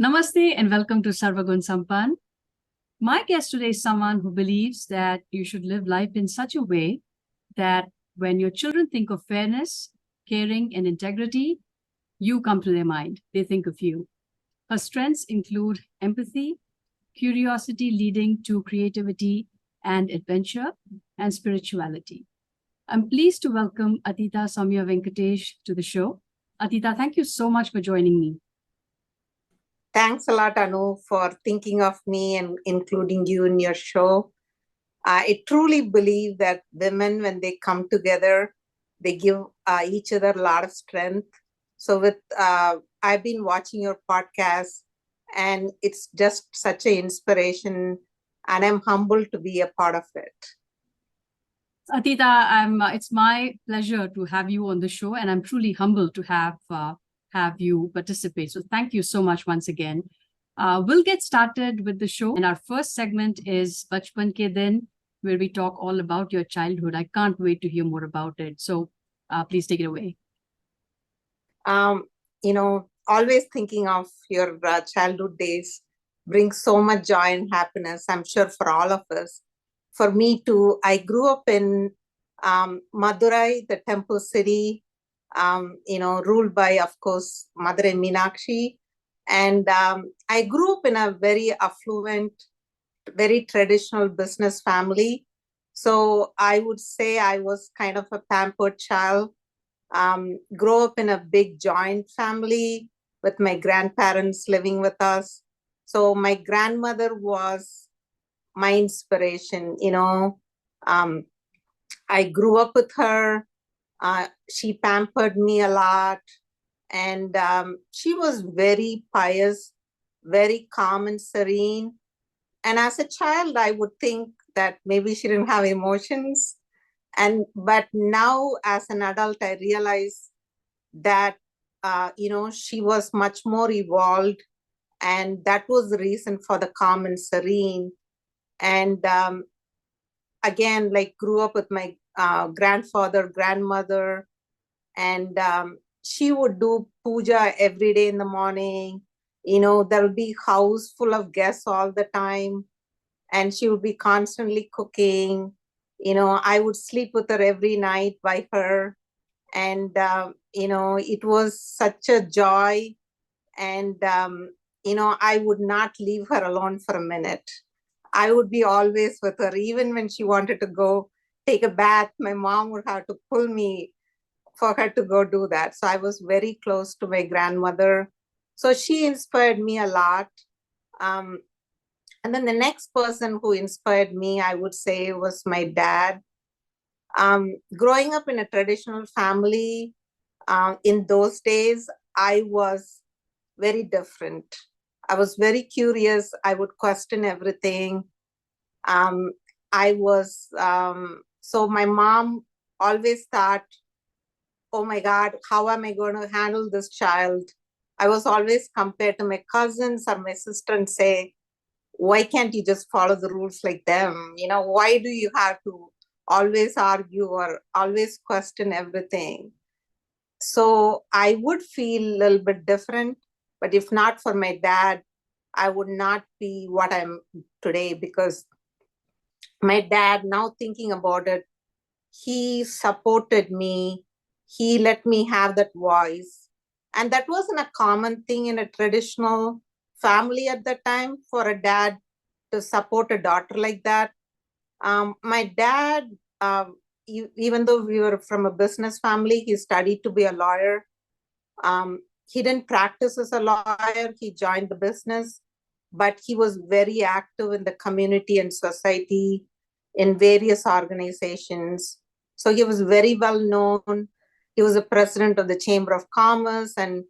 Namaste and welcome to Sarva Gunn Sampann. My guest today is someone who believes that you should live life in such a way that when your children think of fairness, caring, and integrity, you come to their mind. They think of you. Her strengths include empathy, curiosity leading to creativity and adventure, and spirituality. I'm pleased to welcome Atheetha Sowmya Venkatesh to the show. Atheetha, thank you so much for joining me. Thanks a lot, Anu, for thinking of me and including you in your show. I truly believe that women, when they come together, they give each other a lot of strength. So I've been watching your podcast, and it's just such an inspiration, and I'm humbled to be a part of it. Atheetha, it's my pleasure to have you on the show, and I'm truly humbled to have you participate. So thank you so much once again. We'll get started with the show, and our first segment is Bachchpan Ke Din, where we talk all about your childhood. I can't wait to hear more about it. So please take it away. Always thinking of your childhood days brings so much joy and happiness, I'm sure, for all of us. For me too, I grew up in Madurai, the temple city, ruled by, of course, Madurai Meenakshi. And I grew up in a very affluent, very traditional business family. So I would say I was kind of a pampered child. Grew up in a big joint family with my grandparents living with us. So my grandmother was my inspiration. I grew up with her. She pampered me a lot, and she was very pious, very calm and serene. And as a child, I would think that maybe she didn't have emotions. But now as an adult, I realize that, she was much more evolved, and that was the reason for the calm and serene. And again, grew up with my grandfather, grandmother, and she would do puja every day in the morning. There would be house full of guests all the time, and she would be constantly cooking. I would sleep with her every night by her, and it was such a joy. And I would not leave her alone for a minute. I would be always with her. Even when she wanted to go take a bath, my mom would have to pull me for her to go do that. So I was very close to my grandmother. So she inspired me a lot. And then the next person who inspired me, I would say, was my dad. Growing up in a traditional family, in those days, I was very different. I was very curious. I would question everything. So my mom always thought, oh my God, how am I going to handle this child? I was always compared to my cousins or my sister and say, why can't you just follow the rules like them? Why do you have to always argue or always question everything? So I would feel a little bit different, but if not for my dad, I would not be what I'm today, because my dad, now thinking about it, he supported me. He let me have that voice. And that wasn't a common thing in a traditional family at that time, for a dad to support a daughter like that. My dad, even though we were from a business family, he studied to be a lawyer. He didn't practice as a lawyer. He joined the business, but he was very active in the community and society in various organizations. So he was very well known. He was the president of the Chamber of Commerce, and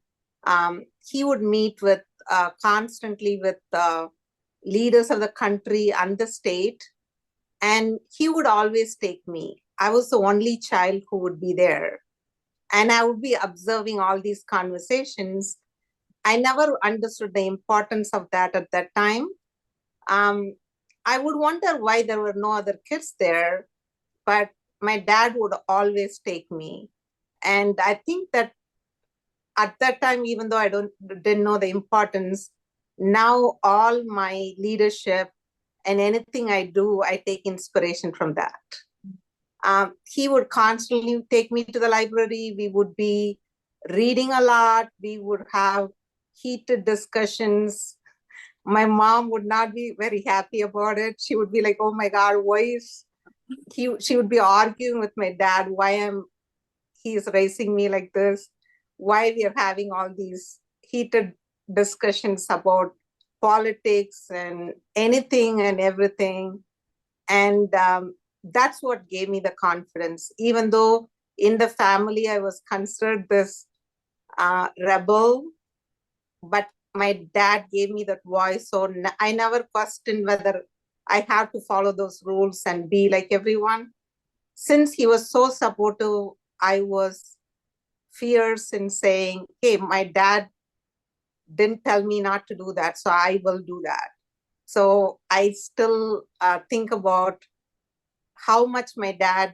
he would meet with constantly with leaders of the country and the state, and he would always take me. I was the only child who would be there, and I would be observing all these conversations. I never understood the importance of that at that time. I would wonder why there were no other kids there, but my dad would always take me. And I think that at that time, even though I didn't know the importance, now all my leadership and anything I do, I take inspiration from that. He would constantly take me to the library. We would be reading a lot. We would have heated discussions. My mom would not be very happy about it. She would be like, oh my God, why is she would be arguing with my dad, he's raising me like this, why we are having all these heated discussions about politics and anything and everything. And that's what gave me the confidence. Even though in the family I was considered this rebel, but my dad gave me that voice. So I never questioned whether I have to follow those rules and be like everyone. Since he was so supportive, I was fierce in saying, hey, my dad didn't tell me not to do that, so I will do that. So I still think about how much my dad,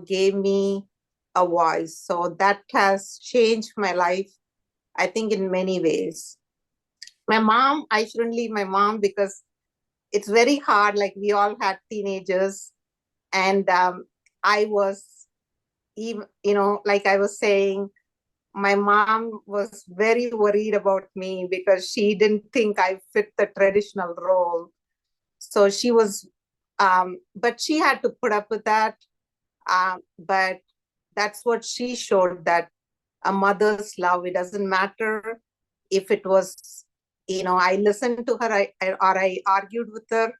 gave me a voice. So that has changed my life, I think, in many ways. My mom, I shouldn't leave my mom because it's very hard. Like, we all had teenagers, and I was even, like I was saying, my mom was very worried about me because she didn't think I fit the traditional role. So she was, but she had to put up with that. But that's what she showed, that a mother's love, it doesn't matter if it was, I listened to her or I argued with her,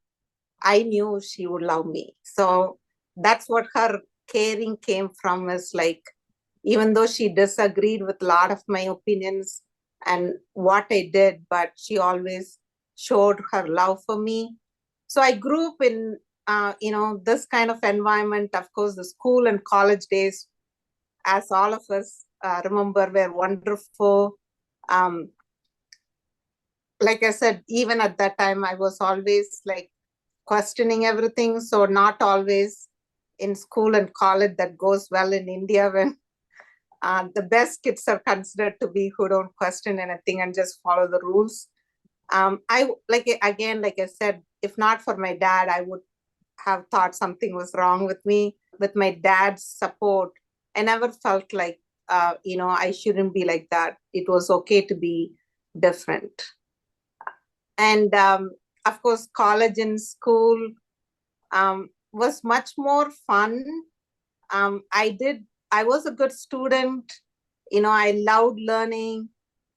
I knew she would love me. So that's what her caring came from, is like, even though she disagreed with a lot of my opinions and what I did, but she always showed her love for me. So I grew up in, this kind of environment. Of course, the school and college days, as all of us remember, were wonderful. Like I said, even at that time, I was always like questioning everything. So not always in school and college that goes well in India, when the best kids are considered to be who don't question anything and just follow the rules. Like I said, if not for my dad, I would have thought something was wrong with me. With my dad's support, I never felt like, I shouldn't be like that. It was okay to be different. And of course, college and school was much more fun. I was a good student. I loved learning.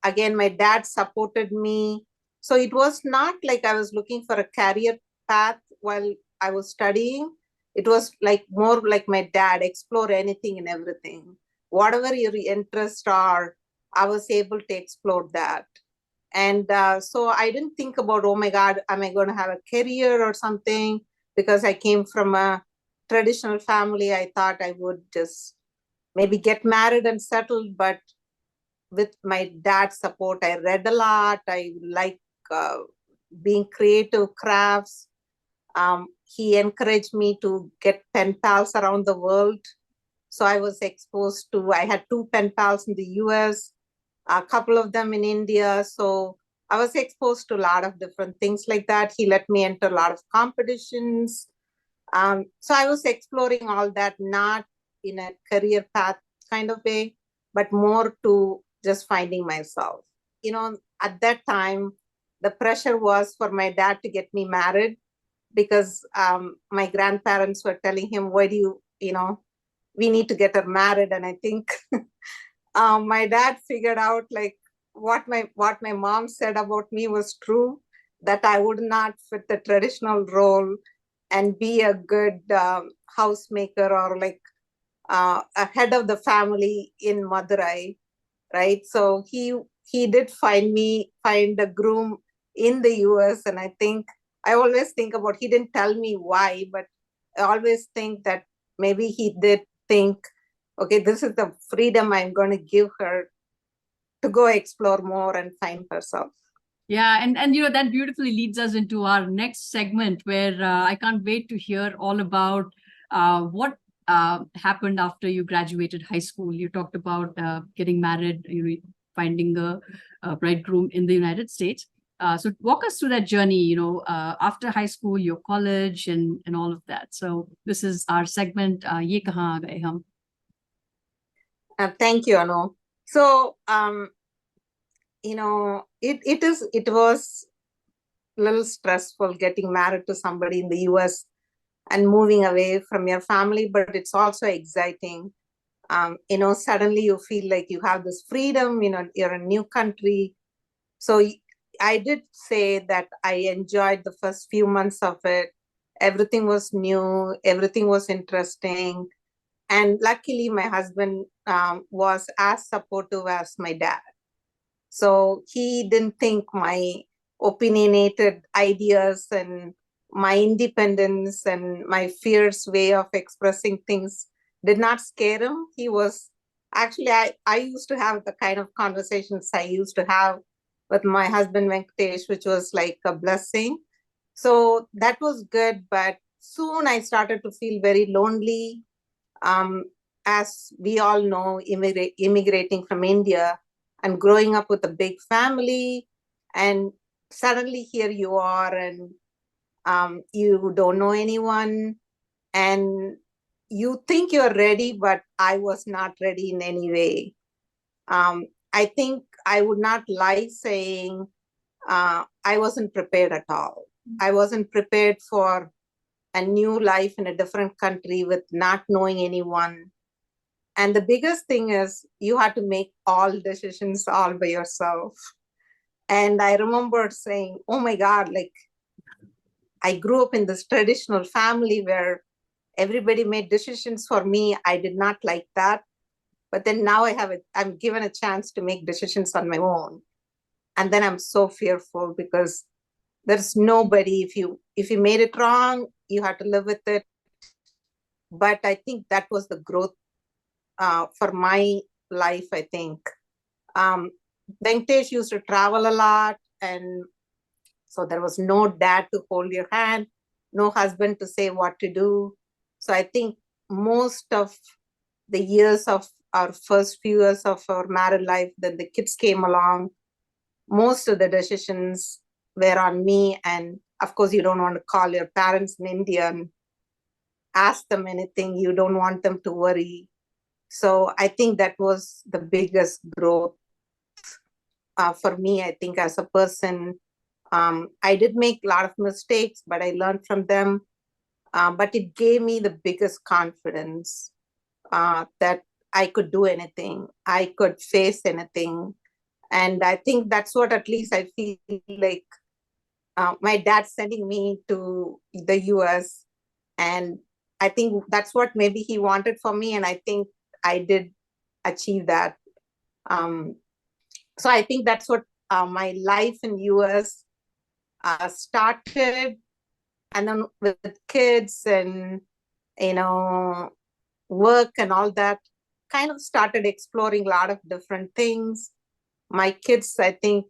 Again, my dad supported me. So it was not like I was looking for a career path while I was studying. It was like more like my dad, explore anything and everything. Whatever your interests are, I was able to explore that. And so I didn't think about, oh my God, am I going to have a career or something? Because I came from a traditional family. I thought I would just maybe get married and settle. But with my dad's support, I read a lot. I like being creative, crafts. He encouraged me to get pen pals around the world. So I was exposed to, I had 2 pen pals in the US, a couple of them in India. So I was exposed to a lot of different things like that. He let me enter a lot of competitions. So I was exploring all that, not in a career path kind of way, but more to just finding myself. At that time, the pressure was for my dad to get me married, because my grandparents were telling him, why do you, we need to get her married. And I think my dad figured out, like, what my mom said about me was true, that I would not fit the traditional role and be a good housemaker, or like a head of the family in Madurai, right? So he did find a groom in the US. And I think, I always think about, he didn't tell me why, but I always think that maybe he did think, okay, this is the freedom I'm going to give her to go explore more and find herself. Yeah, and that beautifully leads us into our next segment, where I can't wait to hear all about what happened after you graduated high school. You talked about getting married, finding a bridegroom in the United States. So walk us through that journey, after high school, your college and all of that. So this is our segment, Ye Kahaan Aa Gaye Hum. Thank you, Anu. So, it was a little stressful getting married to somebody in the US and moving away from your family, but it's also exciting. Suddenly you feel like you have this freedom, you're a new country. So I did say that I enjoyed the first few months of it. Everything was new, everything was interesting. And luckily, my husband was as supportive as my dad. So he didn't think my opinionated ideas and my independence and my fierce way of expressing things did not scare him. He was actually, I used to have the kind of conversations I used to have with my husband Venkatesh, which was like a blessing. So that was good. But soon I started to feel very lonely. As we all know, immigrating from India and growing up with a big family, and suddenly here you are, and you don't know anyone, and you think you're ready, but I was not ready in any way. I think I would not lie saying I wasn't prepared at all. I wasn't prepared for a new life in a different country with not knowing anyone. And the biggest thing is you had to make all decisions all by yourself. And I remember saying, oh my God, like I grew up in this traditional family where everybody made decisions for me. I did not like that. But then now I'm given a chance to make decisions on my own. And then I'm so fearful because there's nobody. If you made it wrong, you have to live with it. But I think that was the growth for my life, I think. Venkatesh used to travel a lot, and so there was no dad to hold your hand, no husband to say what to do. So I think most of the years of our first few years of our married life, then the kids came along, most of the decisions were on me. And of course, you don't want to call your parents in India and ask them anything. You don't want them to worry. So I think that was the biggest growth for me, I think, as a person. I did make a lot of mistakes, but I learned from them. But it gave me the biggest confidence that I could do anything. I could face anything. And I think that's what at least I feel like my dad sending me to the US. And I think that's what maybe he wanted for me. And I think I did achieve that. So I think that's what my life in US started. And then with kids and, work and all that, kind of started exploring a lot of different things. My kids, I think,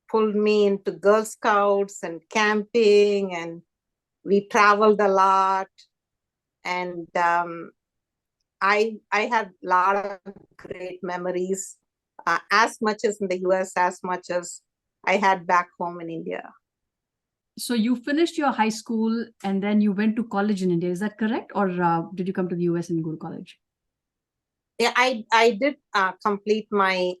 pulled me into Girl Scouts and camping, and we traveled a lot. And I had a lot of great memories, as much as in the US, as much as I had back home in India. So you finished your high school and then you went to college in India. Is that correct? Or did you come to the US and go to college? Yeah, I did complete my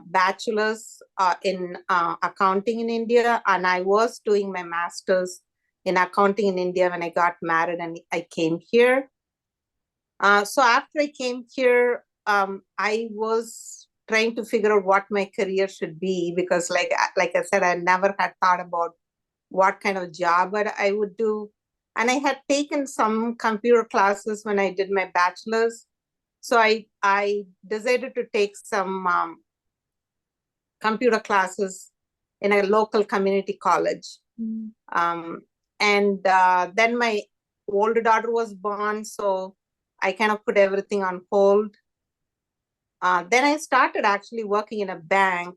bachelor's in accounting in India, and I was doing my master's in accounting in India when I got married and I came here. So after I came here, I was trying to figure out what my career should be, because like I said, I never had thought about what kind of job I would do. And I had taken some computer classes when I did my bachelor's. So I decided to take some computer classes in a local community college. And then my older daughter was born, so I kind of put everything on hold. Then I started actually working in a bank,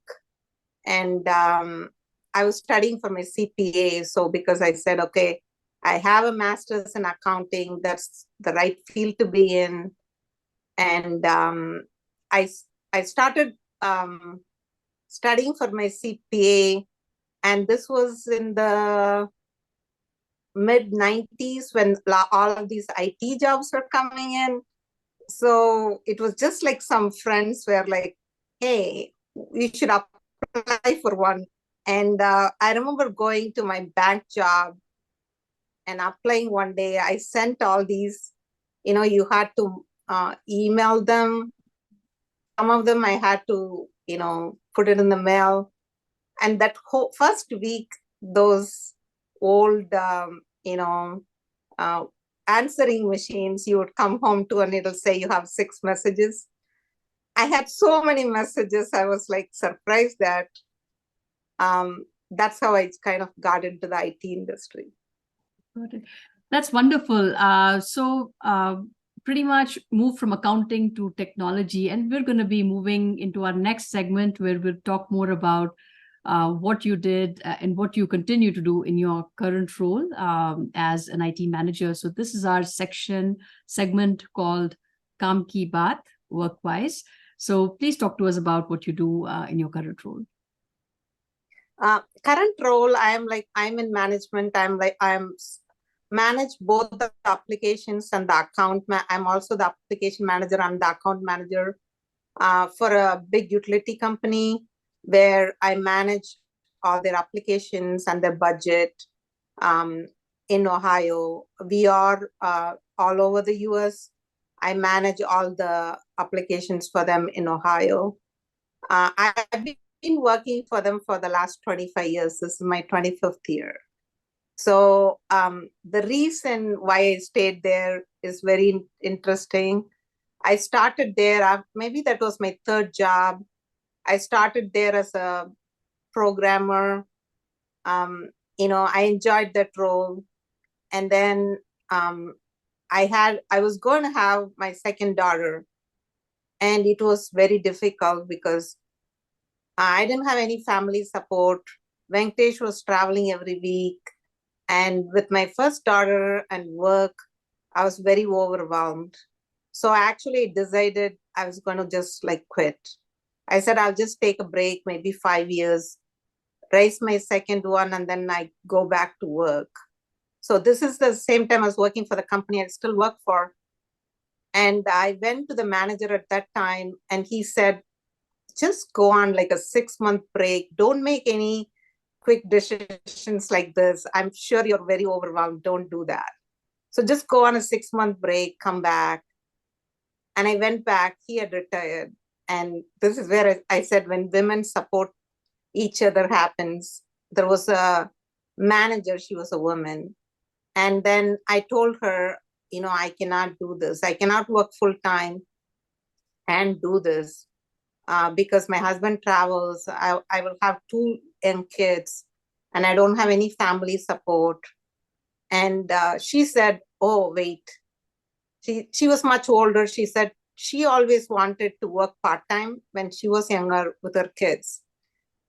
and I was studying for my CPA. So because I said, okay, I have a master's in accounting, that's the right field to be in. And I started studying for my CPA, And this was in the mid 90s when all of these IT jobs were coming in. So it was just like some friends were like, hey, you should apply for one. And I remember going to my bank job and applying one day. I sent all these, you had to email them. Some of them I had to, put it in the mail. And that whole first week, those old, uh, answering machines, you would come home to and it'll say you have 6 messages. I had so many messages. I was like surprised that that's how I kind of got into the IT industry. Got it. That's wonderful. Pretty much moved from accounting to technology, and we're going to be moving into our next segment where we'll talk more about what you did and what you continue to do in your current role as an IT manager. So this is our segment called Kaam Ki Baat, Workwise. So please talk to us about what you do in your current role. Current role, I'm in management. I'm manage both the applications and the account. I'm also the application manager. I'm the account manager for a big utility company where I manage all their applications and their budget in Ohio. We are all over the US. I manage all the applications for them in Ohio. I've been working for them for the last 25 years. This is my 25th year. So the reason why I stayed there is very interesting. I started there, maybe that was my 3rd job. I started there as a programmer. I enjoyed that role. And then I was going to have my 2nd daughter. And it was very difficult because I didn't have any family support. Venkatesh was traveling every week. And with my 1st daughter and work, I was very overwhelmed. So I actually decided I was going to just quit. I said, I'll just take a break, maybe 5 years, raise my 2nd one, and then I go back to work. So this is the same time I was working for the company I still work for. And I went to the manager at that time, and he said, just go on like a 6-month break. Don't make any quick decisions like this. I'm sure you're very overwhelmed. Don't do that. So just go on a 6-month break, come back. And I went back. He had retired. And this is where I said, when women support each other happens. There was a manager. She was a woman. And then I told her, I cannot do this. I cannot work full time and do this. Because my husband travels, I will have 2 young kids, and I don't have any family support. And she said, oh, wait. She was much older. She said she always wanted to work part-time when she was younger with her kids.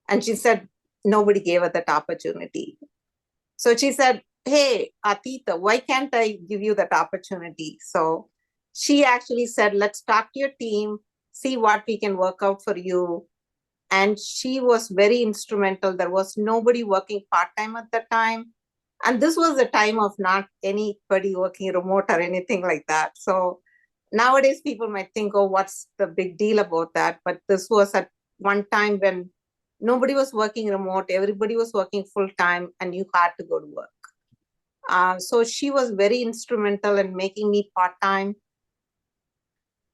And she said, nobody gave her that opportunity. So she said, hey, Atheetha, why can't I give you that opportunity? So she actually said, let's talk to your team, see what we can work out for you. And she was very instrumental. There was nobody working part-time at that time. And this was the time of not anybody working remote or anything like that. So nowadays people might think, oh, what's the big deal about that? But this was at one time when nobody was working remote. Everybody was working full-time and you had to go to work. So she was very instrumental in making me part-time.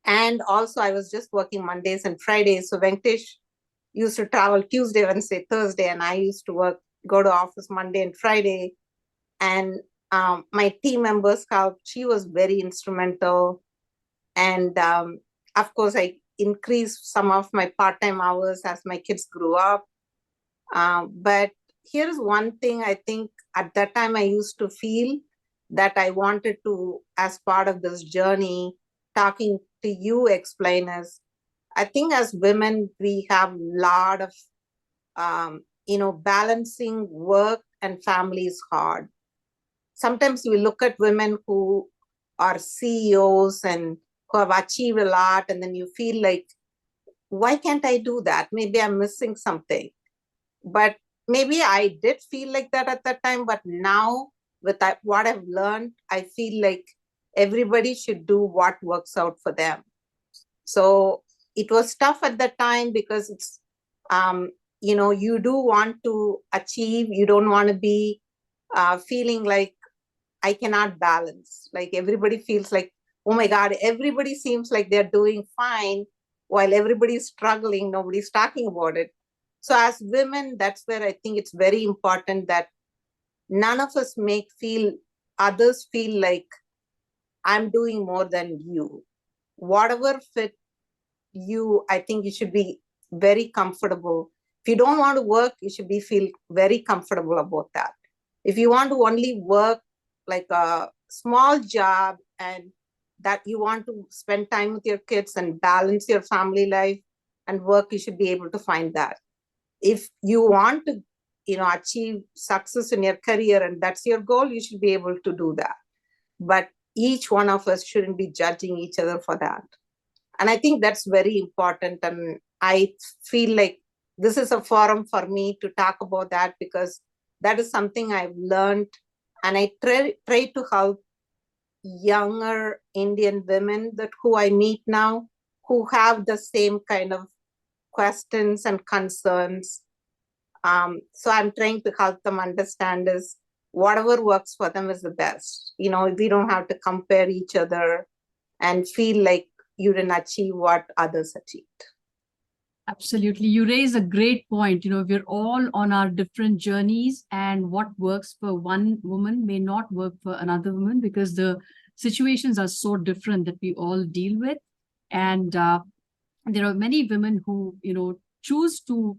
And also I was just working Mondays and Fridays. So Venkatesh used to travel Tuesday, Wednesday, Thursday, and I used to go to office Monday and Friday. And my team members helped. She was very instrumental. And of course, I increased some of my part-time hours as my kids grew up. But here's one thing I think at that time I used to feel that I wanted to, as part of this journey, talking to you explainers, I think as women, we have a lot of, balancing work and family is hard. Sometimes we look at women who are CEOs and who have achieved a lot, and then you feel like, why can't I do that? Maybe I'm missing something. But maybe I did feel like that at that time, but now with what I've learned, I feel like everybody should do what works out for them. So it was tough at that time because it's, you do want to achieve, you don't want to be feeling like I cannot balance. Like everybody feels like, oh my God, everybody seems like they're doing fine while everybody's struggling, nobody's talking about it. So as women, that's where I think it's very important that none of us make others feel like I'm doing more than you. Whatever fit you, I think you should be very comfortable. If you don't want to work, you should feel very comfortable about that. If you want to only work like a small job and that you want to spend time with your kids and balance your family life and work, you should be able to find that. If you want to, achieve success in your career and that's your goal, you should be able to do that. But each one of us shouldn't be judging each other for that. And I think that's very important. And I feel like this is a forum for me to talk about that because that is something I've learned. And I try to help younger Indian women who I meet now, who have the same kind of questions and concerns. So I'm trying to help them understand is whatever works for them is the best. We don't have to compare each other and feel like you didn't achieve what others achieved. Absolutely. You raise a great point. We're all on our different journeys, and what works for one woman may not work for another woman because the situations are so different that we all deal with. And there are many women who, choose to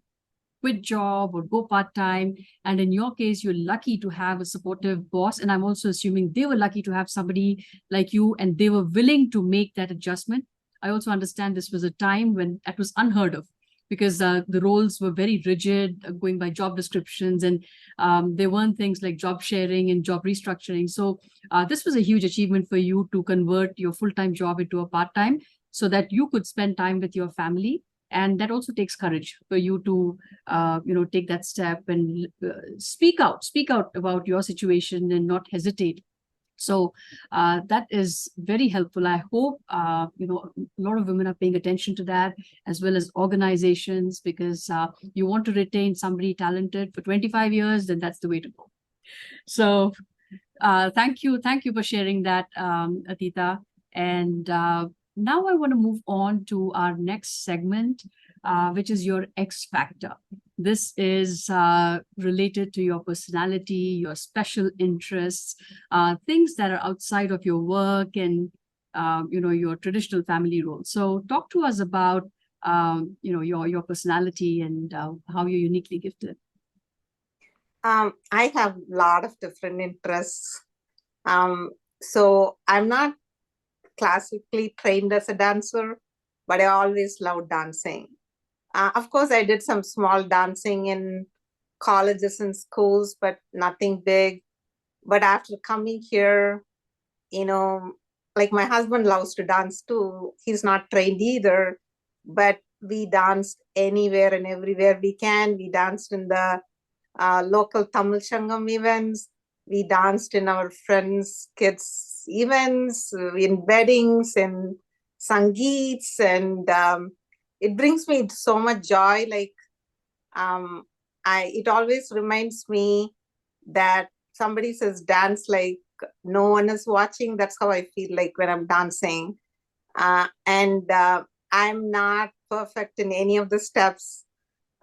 quit job or go part-time. And in your case, you're lucky to have a supportive boss. And I'm also assuming they were lucky to have somebody like you and they were willing to make that adjustment. I also understand this was a time when that was unheard of because the roles were very rigid, going by job descriptions, and there weren't things like job sharing and job restructuring. So this was a huge achievement for you to convert your full-time job into a part-time so that you could spend time with your family. And that also takes courage for you to, take that step and speak out about your situation and not hesitate. So that is very helpful. I hope, a lot of women are paying attention to that, as well as organizations, because you want to retain somebody talented for 25 years, then that's the way to go. So thank you for sharing that, Atheetha. And now I want to move on to our next segment, which is your X Factor. This is related to your personality, your special interests, things that are outside of your work and, your traditional family role. So talk to us about, your personality and how you're uniquely gifted. I have a lot of different interests. So I'm not classically trained as a dancer, but I always loved dancing. Of course, I did some small dancing in colleges and schools, but nothing big. But after coming here, like my husband loves to dance too. He's not trained either, but we danced anywhere and everywhere we can. We danced in the local Tamil Sangam events. We danced in our friends' kids' events, in weddings and sangeets, and it brings me so much joy. Like it always reminds me that somebody says dance like no one is watching. That's how I feel like when I'm dancing, and I'm not perfect in any of the steps.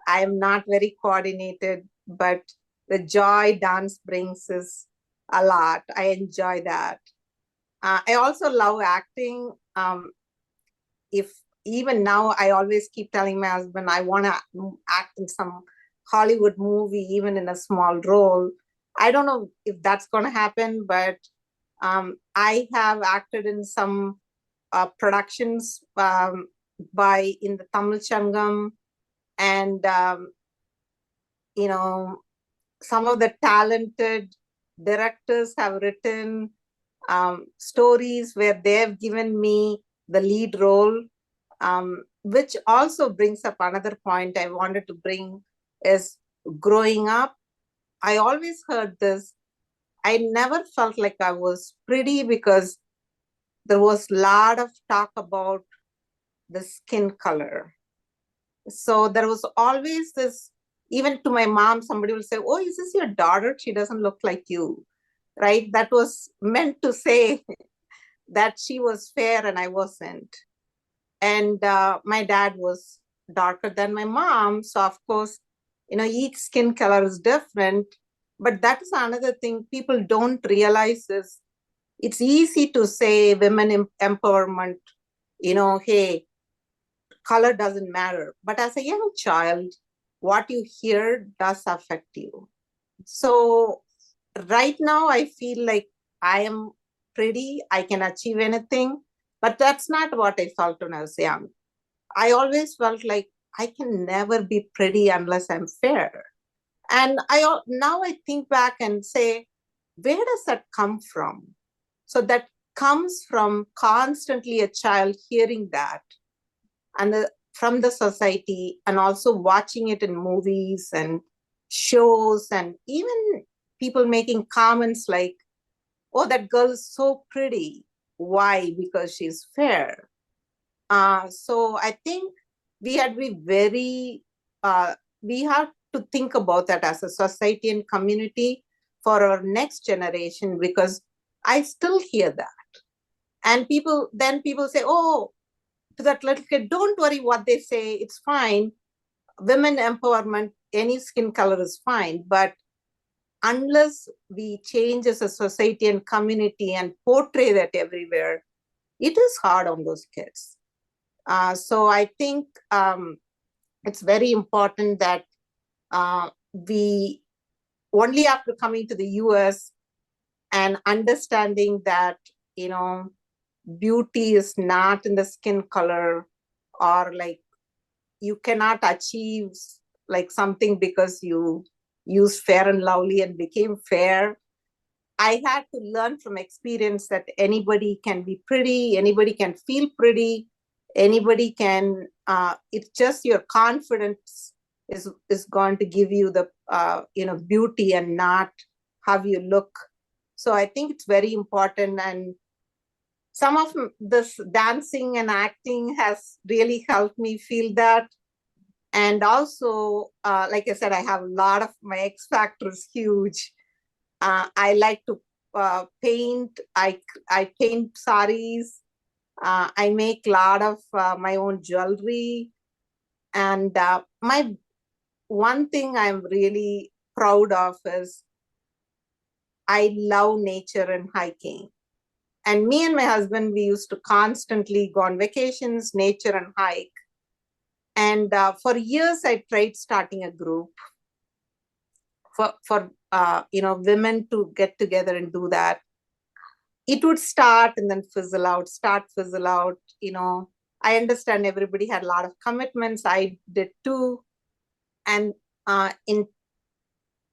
I'm not very coordinated, but the joy dance brings is a lot. I enjoy that. I also love acting. If even now, I always keep telling my husband I want to act in some Hollywood movie, even in a small role. I don't know if that's going to happen, but I have acted in some productions in the Tamil Sangam, and some of the talented directors have written stories where they've given me the lead role, which also brings up another point I wanted to bring is growing up, I always heard this. I never felt like I was pretty because there was a lot of talk about the skin color. So there was always this, even to my mom, somebody will say, oh, is this your daughter? She doesn't look like you, right? That was meant to say that she was fair and I wasn't. And my dad was darker than my mom. So of course, each skin color is different. But that is another thing people don't realize is it's easy to say women empowerment, hey, color doesn't matter. But as a young child, what you hear does affect you. So right now, I feel like I am pretty, I can achieve anything. But that's not what I felt when I was young. I always felt like I can never be pretty unless I'm fair. And now I think back and say, where does that come from? So that comes from constantly a child hearing that and from the society, and also watching it in movies and shows, and even people making comments like, oh, that girl is so pretty. Why? Because she's fair. So I think we had to be very, we have to think about that as a society and community for our next generation, because I still hear that. And people say, oh, to that little kid, don't worry what they say, it's fine. Women empowerment, any skin color is fine. But unless we change as a society and community and portray that everywhere, it is hard on those kids. So I think it's very important that we, only after coming to the US and understanding that, beauty is not in the skin color, or like you cannot achieve like something because you used Fair and Lovely and became fair. I had to learn from experience that anybody can be pretty, anybody can feel pretty, anybody can, it's just your confidence is going to give you the, beauty and not how you look. So I think it's very important. And some of this dancing and acting has really helped me feel that. And also, like I said, I have a lot of, my X factor is huge. I like to paint. I paint saris. I make a lot of my own jewelry. And my one thing I'm really proud of is I love nature and hiking. And me and my husband, we used to constantly go on vacations, nature and hike. And for years, I tried starting a group for women to get together and do that. It would start and then fizzle out, fizzle out. I understand everybody had a lot of commitments. I did too. And in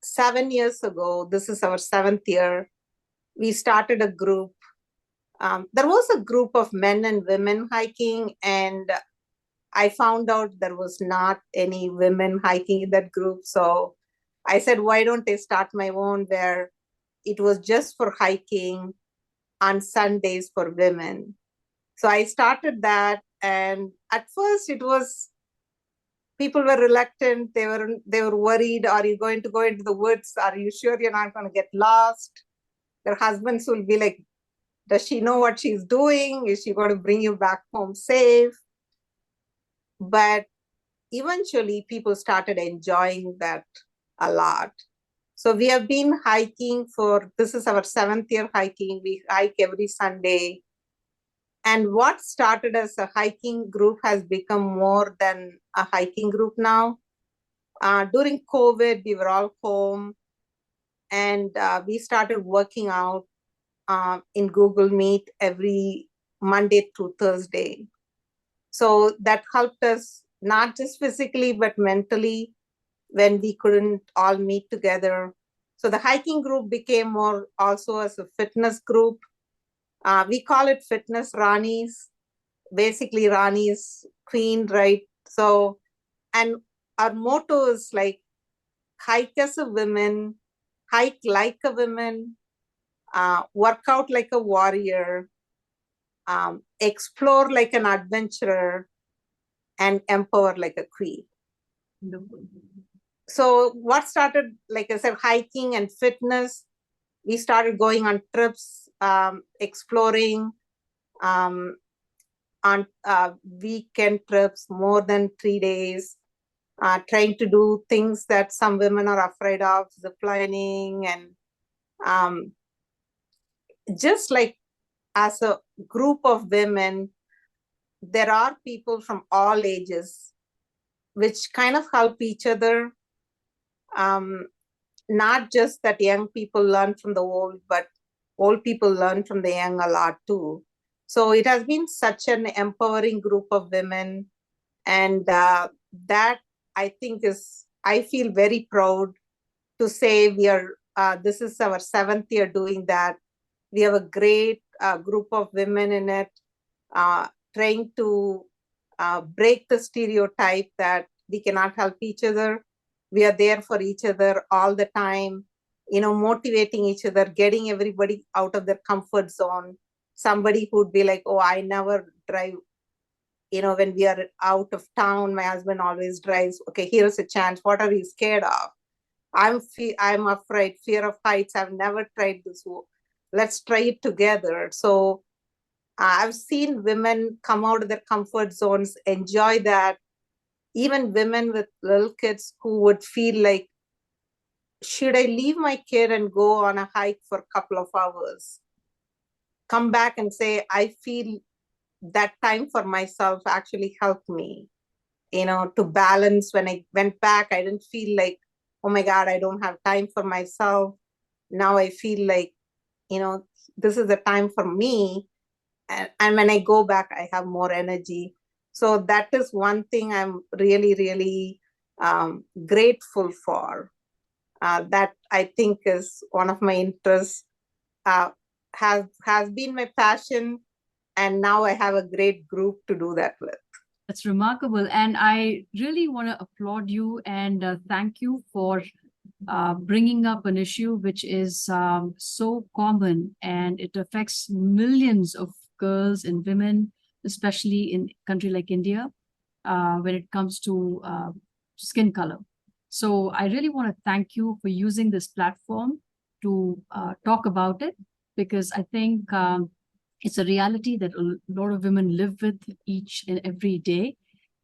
7 years ago, this is our 7th year, we started a group. There was a group of men and women hiking, and I found out there was not any women hiking in that group. So I said, why don't I start my own, where it was just for hiking on Sundays for women. So I started that. And at first it was, people were reluctant. They were worried. Are you going to go into the woods? Are you sure you're not going to get lost? Their husbands will be like, does she know what she's doing? Is she going to bring you back home safe? But eventually people started enjoying that a lot. So we have been hiking this is our 7th year hiking. We hike every Sunday. And what started as a hiking group has become more than a hiking group now. During COVID, we were all home, and we started working out in Google Meet every Monday through Thursday. So that helped us not just physically, but mentally when we couldn't all meet together. So the hiking group became more also as a fitness group. We call it Fitness Ranis. Basically, Rani is queen, right? So, and our motto is like, hike as a woman, hike like a woman, work out like a warrior, explore like an adventurer, and empower like a queen. So what started, like I said, hiking and fitness, we started going on trips, exploring on weekend trips, more than 3 days, trying to do things that some women are afraid of, ziplining, and just like as a group of women, there are people from all ages, which kind of help each other. Not just that young people learn from the old, but old people learn from the young a lot too. So it has been such an empowering group of women. And that I think I feel very proud to say this is our 7th year doing that. We have a great group of women in it, trying to break the stereotype that we cannot help each other. We are there for each other all the time, motivating each other, getting everybody out of their comfort zone. Somebody who'd be like, oh, I never drive. When we are out of town, my husband always drives. Okay, here's a chance. What are you scared of? I'm afraid, fear of heights. I've never tried this. Let's try it together. So I've seen women come out of their comfort zones, enjoy that. Even women with little kids who would feel like, should I leave my kid and go on a hike for a couple of hours? Come back and say, I feel that time for myself actually helped me, to balance. When I went back, I didn't feel like, oh my God, I don't have time for myself. Now I feel like, this is the time for me. And when I go back, I have more energy. So that is one thing I'm really, really grateful for. That I think is one of my interests, has been my passion. And now I have a great group to do that with. That's remarkable. And I really want to applaud you and thank you for bringing up an issue which is so common, and it affects millions of girls and women, especially in a country like India, when it comes to skin color. So I really want to thank you for using this platform to talk about it, because I think it's a reality that a lot of women live with each and every day.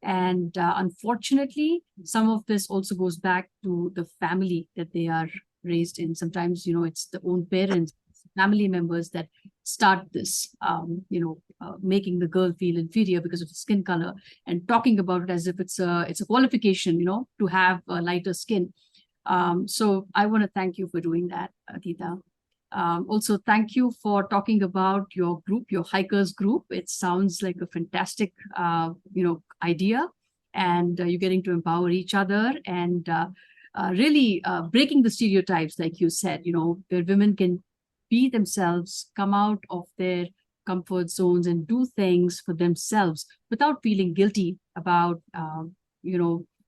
And unfortunately, some of this also goes back to the family that they are raised in. Sometimes, it's the own parents, family members that start this, making the girl feel inferior because of the skin color, and talking about it as if it's a qualification, to have a lighter skin. So I want to thank you for doing that, Atheetha. Also, thank you for talking about your group, your hikers group. It sounds like a fantastic, idea, and you're getting to empower each other and really breaking the stereotypes, like you said, where women can be themselves, come out of their comfort zones and do things for themselves without feeling guilty about,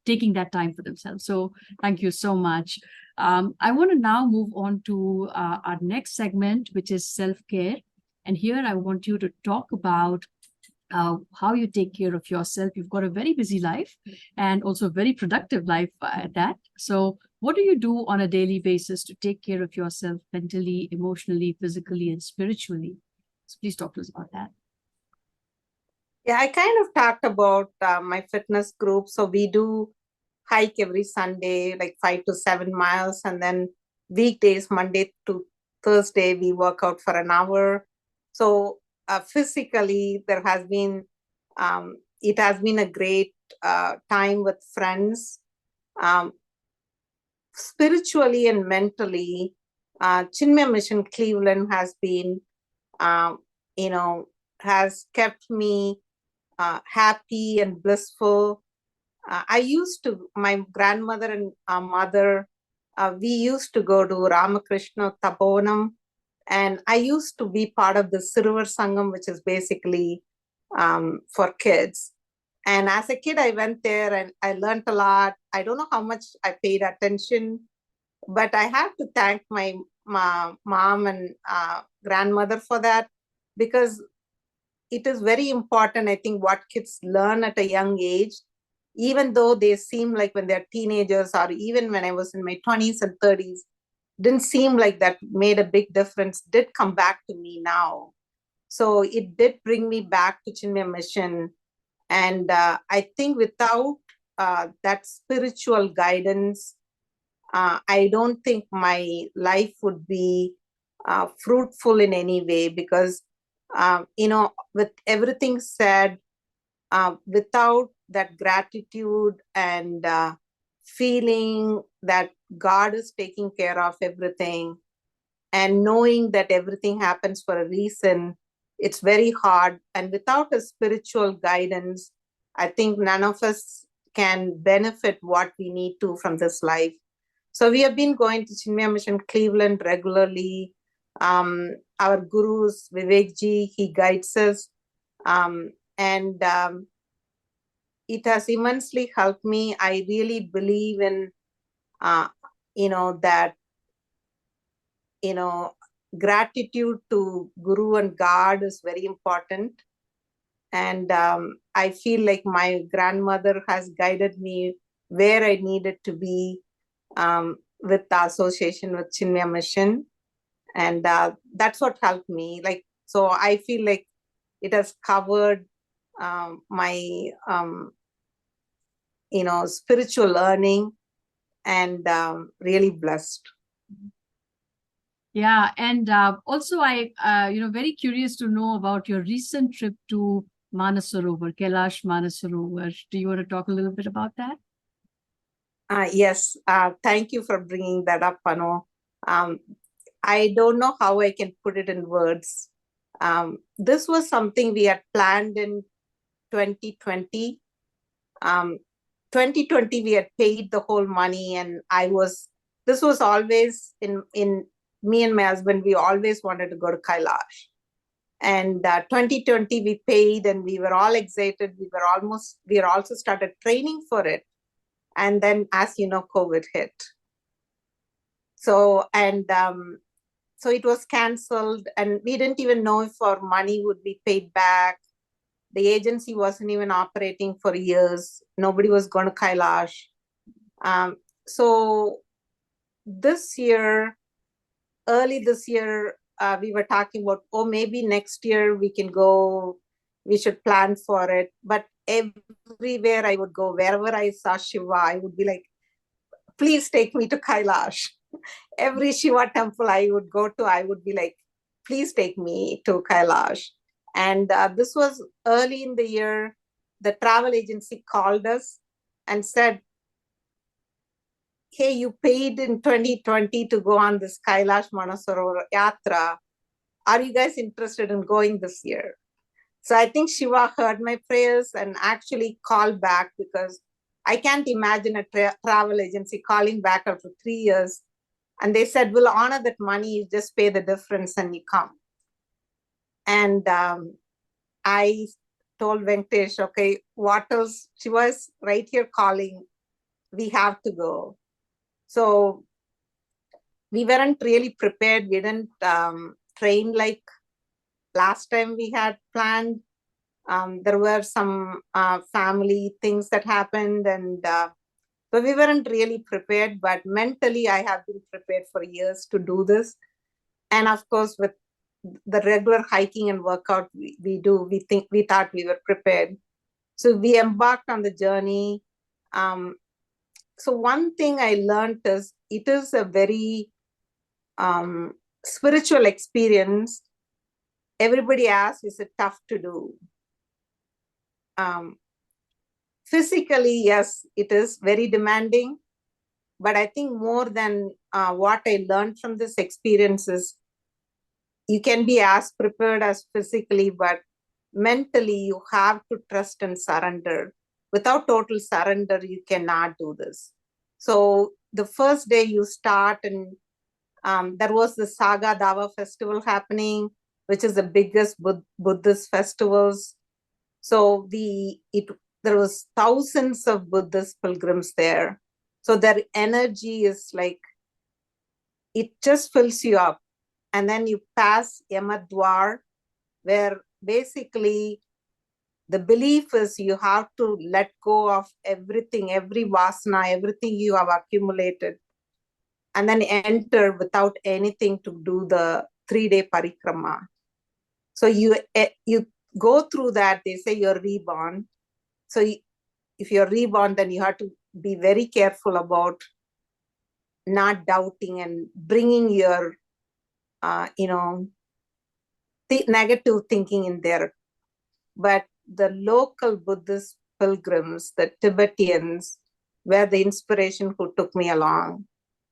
taking that time for themselves. So thank you so much. I want to now move on to our next segment, which is self-care. And here I want you to talk about how you take care of yourself. You've got a very busy life and also a very productive life at that. So what do you do on a daily basis to take care of yourself mentally, emotionally, physically, and spiritually? So please talk to us about that. Yeah, I kind of talked about my fitness group. So we do hike every Sunday, like 5 to 7 miles. And then weekdays, Monday to Thursday, we work out for an hour. So physically, it has been a great time with friends. Spiritually and mentally, Chinmaya Mission Cleveland has been, has kept me happy and blissful. My grandmother and mother, we used to go to Ramakrishna Taponam, and I used to be part of the Silver Sangam, which is basically for kids. And as a kid, I went there and I learned a lot. I don't know how much I paid attention, but I have to thank my mom and grandmother for that, because it is very important, I think, what kids learn at a young age, even though they seem like when they're teenagers, or even when I was in my 20s and 30s, didn't seem like that made a big difference, did come back to me now. So it did bring me back to Chinmaya Mission. And I think without that spiritual guidance, I don't think my life would be fruitful in any way, because, with everything said, without that gratitude and feeling that God is taking care of everything, and knowing that everything happens for a reason, it's very hard. And without a spiritual guidance, I think none of us can benefit what we need to from this life. So we have been going to Chinmaya Mission Cleveland regularly. Our gurus, Vivekji, he guides us. And it has immensely helped me. I really believe in, that, gratitude to Guru and God is very important. And I feel like my grandmother has guided me where I needed to be, with the association with Chinmaya Mission. And that's what helped me. So I feel like it has covered my, spiritual learning, and really blessed. Yeah, and also I, very curious to know about your recent trip to Mansarovar, Kailash Mansarovar. Do you want to talk a little bit about that? Yes, thank you for bringing that up, Pano. I don't know how I can put it in words. This was something we had planned in 2020. 2020, we had paid the whole money, and this was always in me and my husband, we always wanted to go to Kailash. And 2020, we paid, and we were all excited. We were also started training for it. And then, as you know, COVID hit. So it was canceled, and we didn't even know if our money would be paid back. The agency wasn't even operating for years. Nobody was going to Kailash. So early this year, we were talking about, maybe next year we can go, we should plan for it. But everywhere I would go, wherever I saw Shiva, I would be like, please take me to Kailash. Every Shiva temple I would go to, I would be like, please take me to Kailash. And this was early in the year. The travel agency called us and said, hey, you paid in 2020 to go on this Kailash Mansarovar Yatra. Are you guys interested in going this year? So I think Shiva heard my prayers and actually called back, because I can't imagine a travel agency calling back after 3 years. And they said, we'll honor that money, you just pay the difference and you come. And I told Venkatesh, okay, what else? She was right here calling, we have to go. So we weren't really prepared. We didn't train like last time we had planned. There were some family things that happened, and so we weren't really prepared. But mentally, I have been prepared for years to do this. And of course, with the regular hiking and workout we do, we thought we were prepared. So we embarked on the journey. So one thing I learned is it is a very spiritual experience. Everybody asks, is it tough to do? Physically, yes, it is very demanding. But I think more than what I learned from this experience is, you can be as prepared as physically, but mentally you have to trust and surrender. Without total surrender, you cannot do this. So the first day you start, and there was the Saga Dava festival happening, which is the biggest Buddhist festivals. So the there was thousands of Buddhist pilgrims there. So their energy is like, it just fills you up. And then you pass Yamadwar, where basically the belief is you have to let go of everything, every vasana, everything you have accumulated, and then enter without anything to do the 3-day parikrama. So you go through that, they say you're reborn. So if you're reborn, then you have to be very careful about not doubting and bringing your, negative thinking in there. But the local Buddhist pilgrims, the Tibetans, were the inspiration who took me along.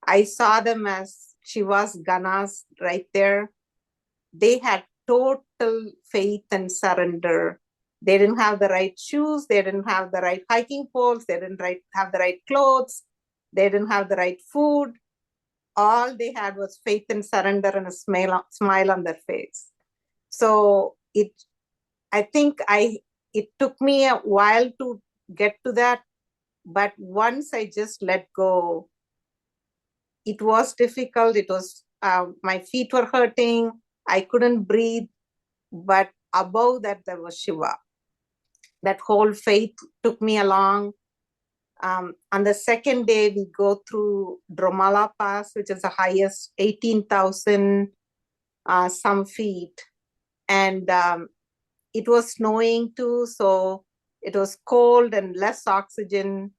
I saw them as Shiva's Ganas right there. They had total faith and surrender. They didn't have the right shoes. They didn't have the right hiking poles. They didn't have the right clothes. They didn't have the right food. All they had was faith and surrender and a smile on their face. So I think it took me a while to get to that. But once I just let go, it was difficult. It was, my feet were hurting. I couldn't breathe. But above that, there was Shiva. That whole faith took me along. On the second day, we go through Dromala Pass, which is the highest, 18,000 some feet. And it was snowing too, so it was cold and less oxygen.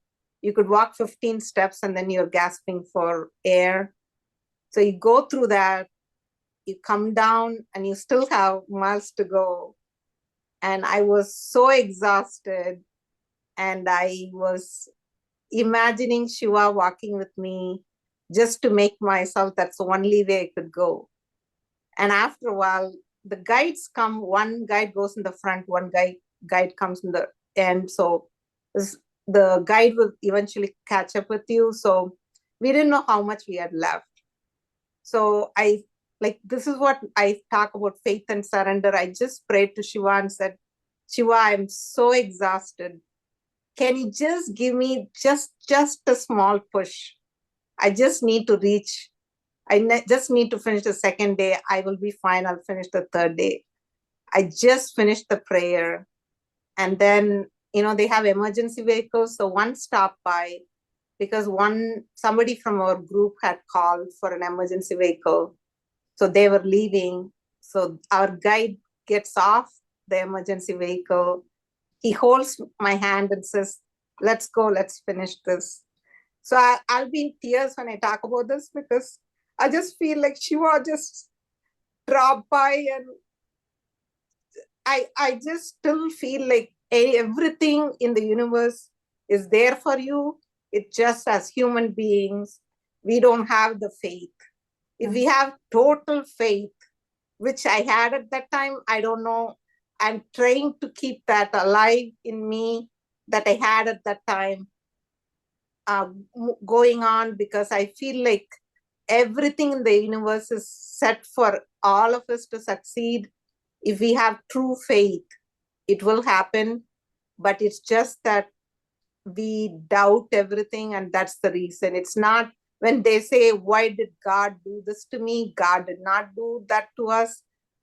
You could walk 15 steps and then you're gasping for air. So you go through that, you come down and you still have miles to go. And I was so exhausted, and I was imagining Shiva walking with me just to make myself, that's the only way I could go. And after a while, the guides come, one guide goes in the front, one guide comes in the end. So the guide will eventually catch up with you. So we didn't know how much we had left. So this is what I talk about, faith and surrender. I just prayed to Shiva and said, Shiva, I'm so exhausted. Can you just give me just a small push? I just need to reach. Just need to finish the second day. I will be fine. I'll finish the third day. I just finished the prayer. And then, they have emergency vehicles. So one stopped by because somebody from our group had called for an emergency vehicle. So they were leaving. So our guide gets off the emergency vehicle. He holds my hand and says, let's go, let's finish this. So I'll be in tears when I talk about this, because I just feel like Shiva just dropped by, and I just still feel like everything in the universe is there for you. It just, as human beings, we don't have the faith. If we have total faith, which I had at that time, I don't know, I'm trying to keep that alive in me that I had at that time going on, because I feel like everything in the universe is set for all of us to succeed. If we have true faith, it will happen. But it's just that we doubt everything, and that's the reason. It's not when they say, why did God do this to me? God did not do that to us.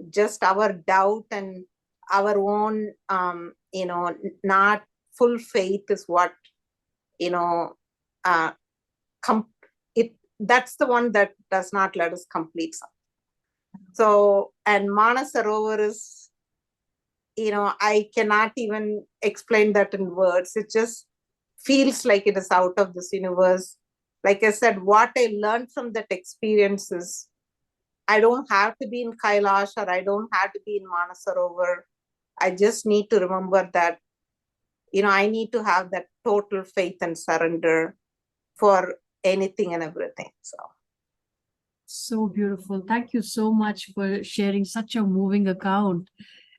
Just our doubt and our own, not full faith is what, that's the one that does not let us complete something. So, and Mansarovar is, I cannot even explain that in words. It just feels like it is out of this universe. Like I said, what I learned from that experience is I don't have to be in Kailash, or I don't have to be in Mansarovar. I just need to remember that, I need to have that total faith and surrender for anything and everything. So beautiful. Thank you so much for sharing such a moving account.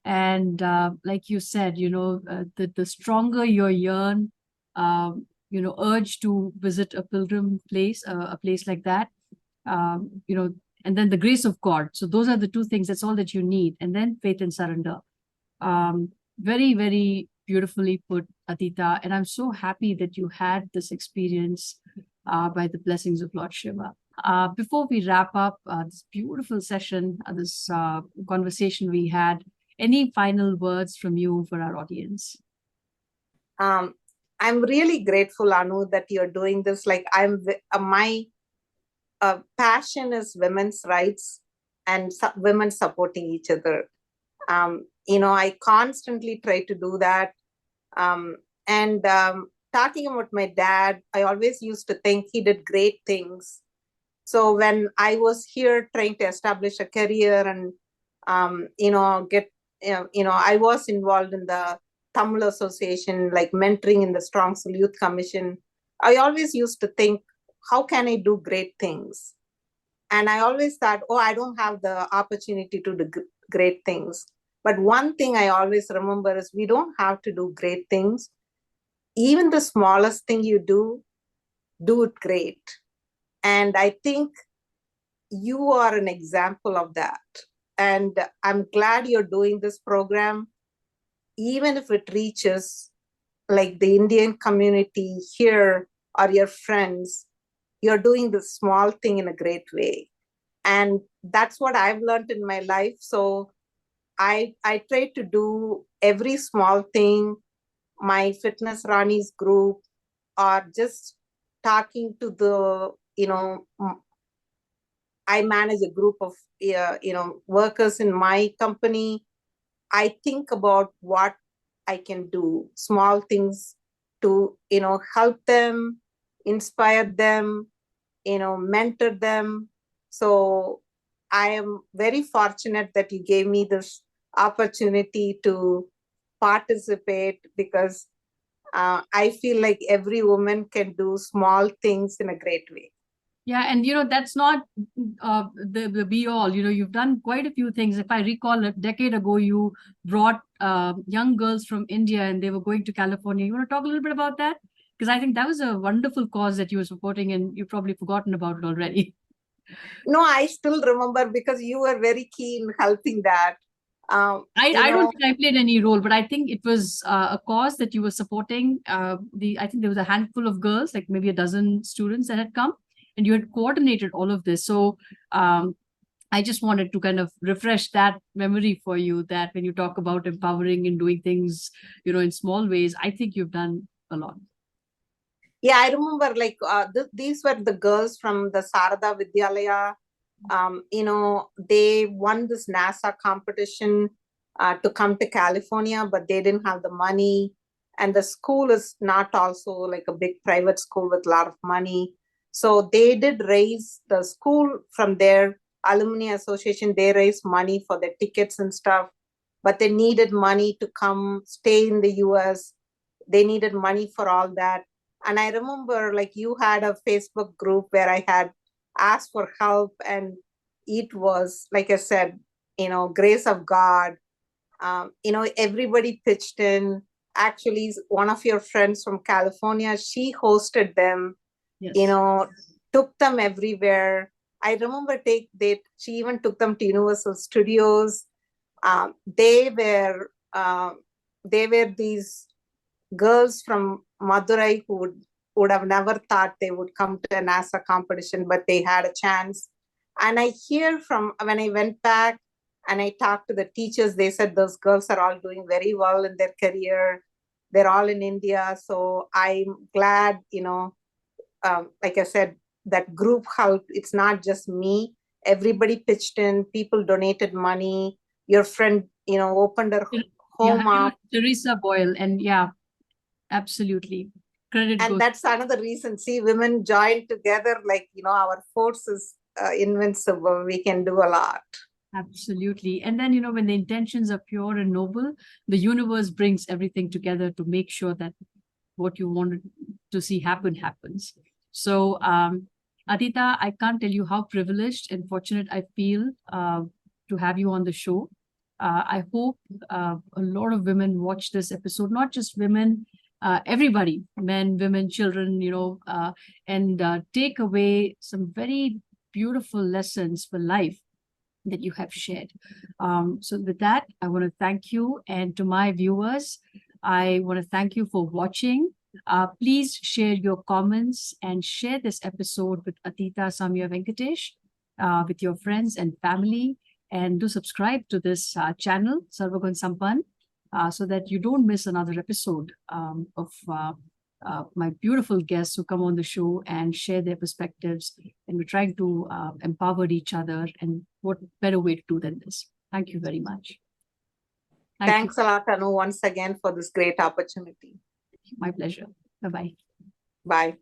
And like you said, the stronger your yearn, urge to visit a pilgrim place, a place like that, and then the grace of God. So those are the two things. That's all that you need. And then faith and surrender. Very, very beautifully put, Atheetha. And I'm so happy that you had this experience by the blessings of Lord Shiva. Before we wrap up this beautiful session, this conversation we had, any final words from you for our audience? I'm really grateful, Anu, that you're doing this. Like my passion is women's rights and women supporting each other. I constantly try to do that. And talking about my dad, I always used to think he did great things. So when I was here trying to establish a career and, I was involved in the Tamil Association, like mentoring in the Strong Soul Youth Commission. I always used to think, how can I do great things? And I always thought, oh, I don't have the opportunity to do great things. But one thing I always remember is we don't have to do great things. Even the smallest thing you do it great. And I think you are an example of that. And I'm glad you're doing this program, even if it reaches like the Indian community here or your friends. You're doing this small thing in a great way. And that's what I've learned in my life. So I try to do every small thing, my Fitness Rani's group, or just talking to the, I manage a group of, workers in my company. I think about what I can do, small things to, help them, inspire them, mentor them. So I am very fortunate that you gave me this opportunity to participate, because I feel like every woman can do small things in a great way. Yeah, and that's not the be all. You've done quite a few things. If I recall, a decade ago, you brought young girls from India, and they were going to California. You want to talk a little bit about that? Because I think that was a wonderful cause that you were supporting, and you've probably forgotten about it already. No, I still remember, because you were very keen helping that. I don't think I played any role, but I think it was a cause that you were supporting. I think there was a handful of girls, like maybe a dozen students that had come, and you had coordinated all of this. So I just wanted to kind of refresh that memory for you, that when you talk about empowering and doing things, in small ways, I think you've done a lot. Yeah, I remember like these were the girls from the Sarada Vidyalaya. They won this NASA competition to come to California, but they didn't have the money. And the school is not also like a big private school with a lot of money. So they did raise the school from their alumni association. They raised money for their tickets and stuff, but they needed money to come stay in the US. They needed money for all that. And I remember like you had a Facebook group where I had asked for help, and it was, like I said, grace of God. Everybody pitched in. Actually, one of your friends from California, she hosted them. Yes. Took them everywhere. I remember she even took them to Universal Studios. They were these girls from Madurai who would have never thought they would come to a NASA competition, but they had a chance. And I hear from when I went back and I talked to the teachers, they said those girls are all doing very well in their career. They're all in India. So I'm glad, like I said, that group helped. It's not just me. Everybody pitched in, people donated money. Your friend, opened her home up. Teresa Boyle, and yeah, absolutely. Credit and goes. That's another reason. See, women joined together, like, our force is invincible. We can do a lot. Absolutely. And then, when the intentions are pure and noble, the universe brings everything together to make sure that what you wanted to see happens. So, Atheetha, I can't tell you how privileged and fortunate I feel to have you on the show. I hope a lot of women watch this episode, not just women, everybody, men, women, children, and take away some very beautiful lessons for life that you have shared. So with that, I want to thank you. And to my viewers, I want to thank you for watching. Please share your comments and share this episode with Atheetha Sowmya Venkatesh, with your friends and family. And do subscribe to this channel, Sarva Gunn Sampann, so that you don't miss another episode of my beautiful guests who come on the show and share their perspectives. And we're trying to empower each other. And what better way to do than this? Thank you very much. Thanks a lot, Anu, once again for this great opportunity. My pleasure. Bye-bye. Bye.